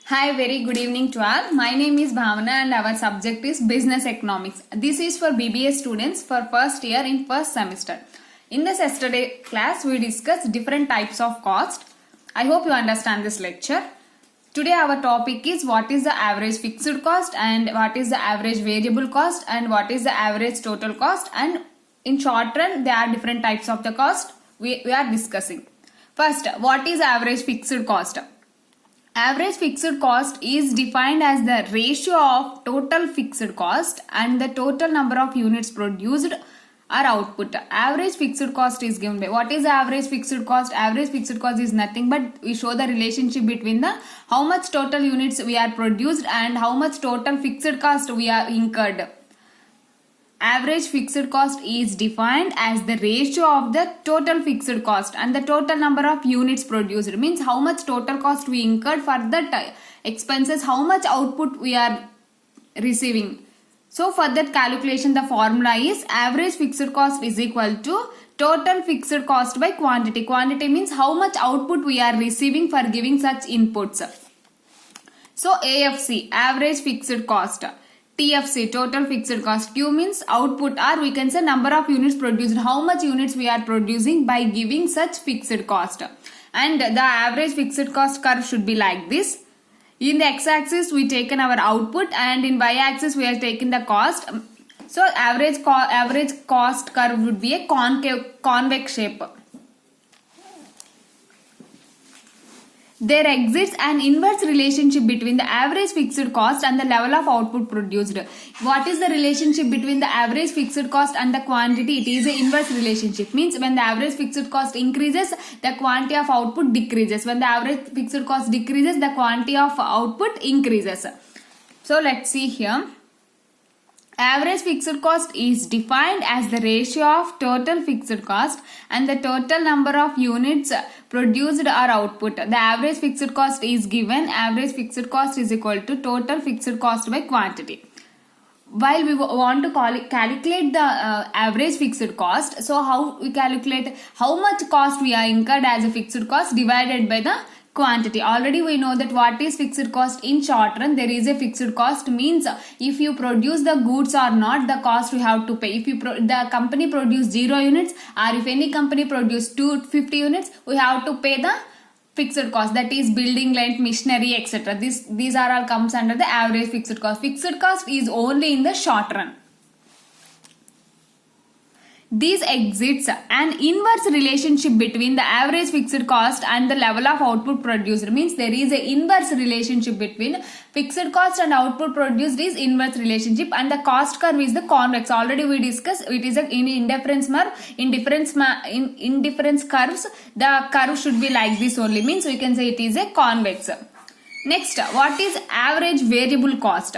Hi, very good evening to all. My name is Bhavana and our subject is Business Economics. This is for BBA students for first year in first semester. In this yesterday class, we discussed different types of cost. I hope you understand this lecture. Today our topic is what is the average fixed cost and what is the average variable cost and what is the average total cost, and in short run there are different types of the cost we are discussing. First, what is average fixed cost? Average fixed cost is defined as the ratio of total fixed cost and the total number of units produced or output. Average fixed cost is given by, what is the average fixed cost? Average fixed cost is nothing but we show the relationship between the how much total units we are produced and how much total fixed cost we are incurred. Average fixed cost is defined as the ratio of the total fixed cost and the total number of units produced. It means how much total cost we incurred for that expenses, how much output we are receiving. So for that calculation, the formula is average fixed cost is equal to total fixed cost by quantity. Quantity means how much output we are receiving for giving such inputs. So AFC, average fixed cost. TFC, total fixed cost. Q means output, or we can say number of units produced, how much units we are producing by giving such fixed cost. And the average fixed cost curve should be like this. In the x-axis we taken our output and in y-axis we are taking the cost. So average cost curve would be a convex shape. There exists an inverse relationship between the average fixed cost and the level of output produced. What is the relationship between the average fixed cost and the quantity? It is an inverse relationship. Means when the average fixed cost increases, the quantity of output decreases. When the average fixed cost decreases, the quantity of output increases. So let's see here. Average fixed cost is defined as the ratio of total fixed cost and the total number of units produced or output. The average fixed cost is given. Average fixed cost is equal to total fixed cost by quantity. While we want to calculate the average fixed cost, so how we calculate how much cost we are incurred as a fixed cost divided by the quantity. Already we know that what is fixed cost in short run. There is a fixed cost means if you produce the goods or not, the cost we have to pay. If the company produce 0 units or if any company produce 250 units, we have to pay the fixed cost, that is building rent, machinery, etc. These are all comes under the average fixed cost. Fixed cost is only in the short run. This exhibits an inverse relationship between the average fixed cost and the level of output produced. Means there is an inverse relationship between fixed cost and output produced is inverse relationship, and the cost curve is the convex. Already we discussed it is in indifference curves. The curve should be like this only. Means we can say it is a convex. Next, what is average variable cost?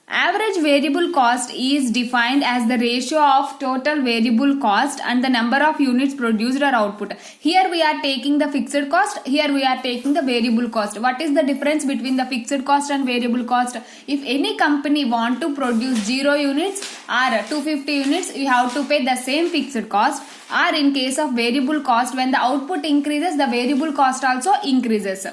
Average variable cost is defined as the ratio of total variable cost and the number of units produced or output. Here we are taking the fixed cost, here we are taking the variable cost. What is the difference between the fixed cost and variable cost? If any company want to produce 0 units or 250 units, you have to pay the same fixed cost, or in case of variable cost, when the output increases, the variable cost also increases.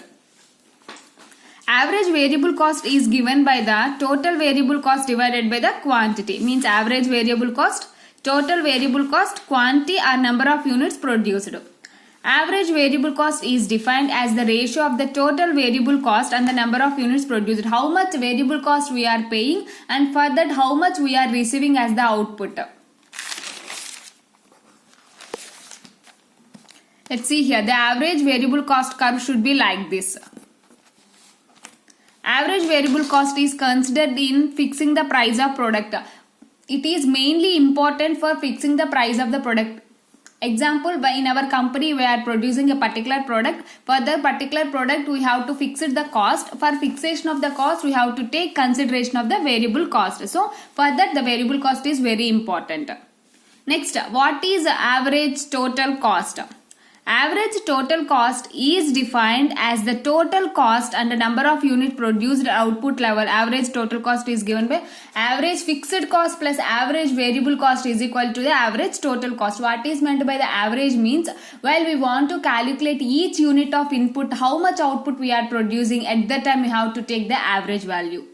Average variable cost is given by the total variable cost divided by the quantity. Means average variable cost, total variable cost, quantity or number of units produced. Average variable cost is defined as the ratio of the total variable cost and the number of units produced. How much variable cost we are paying and for that how much we are receiving as the output. Let's see here. The average variable cost curve should be like this. Average variable cost is considered in fixing the price of product. It is mainly important for fixing the price of the product. Example, in our company we are producing a particular product. For the particular product we have to fix it the cost. For fixation of the cost we have to take consideration of the variable cost. So for that the variable cost is very important. Next, what is average total cost? Average total cost is defined as the total cost and the number of units produced at output level. Average total cost is given by average fixed cost plus average variable cost is equal to the average total cost. What is meant by the average means, while we want to calculate each unit of input, how much output we are producing, at that time we have to take the average value.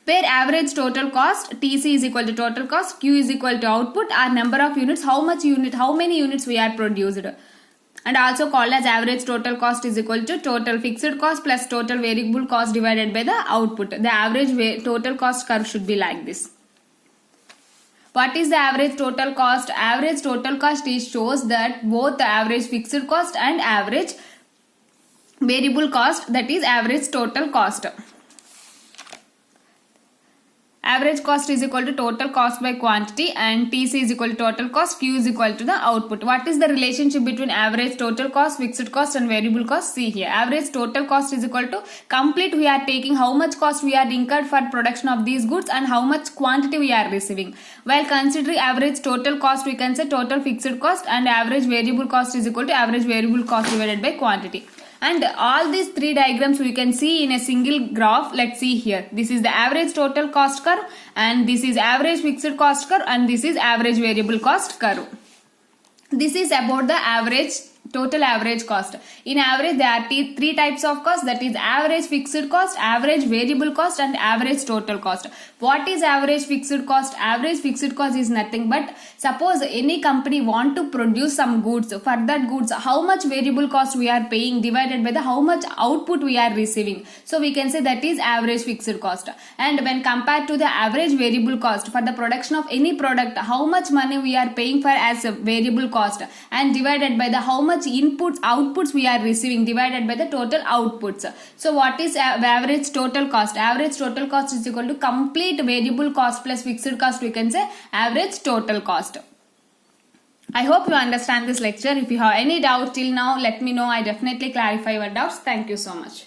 Where average total cost, TC is equal to total cost, Q is equal to output, or number of units, how many units we are produced. And also called as average total cost is equal to total fixed cost plus total variable cost divided by the output. The average total cost curve should be like this. What is the average total cost? Average total cost shows that both the average fixed cost and average variable cost, that is average total cost. Average cost is equal to total cost by quantity, and TC is equal to total cost, Q is equal to the output. What is the relationship between average total cost, fixed cost and variable cost? See here. Average total cost is equal to complete, we are taking how much cost we are incurred for production of these goods and how much quantity we are receiving. While considering average total cost, we can say total fixed cost, and average variable cost is equal to average variable cost divided by quantity. And all these three diagrams we can see in a single graph. Let's see here. This is the average total cost curve, and this is average fixed cost curve, and this is average variable cost curve. This is about the average total average cost. In average, there are three types of cost, that is average fixed cost, average variable cost and average total cost. What is average fixed cost? Average fixed cost is nothing but, suppose any company want to produce some goods, for that goods how much variable cost we are paying divided by the how much output we are receiving. So we can say that is average fixed cost. And when compared to the average variable cost, for the production of any product, how much money we are paying for as a variable cost, and divided by the how much outputs we are receiving divided by the total outputs. So what is average total cost? Average total cost is equal to complete variable cost plus fixed cost, we can say average total cost. I hope you understand this lecture. If you have any doubt till now, let me know. I definitely clarify your doubts. Thank you so much.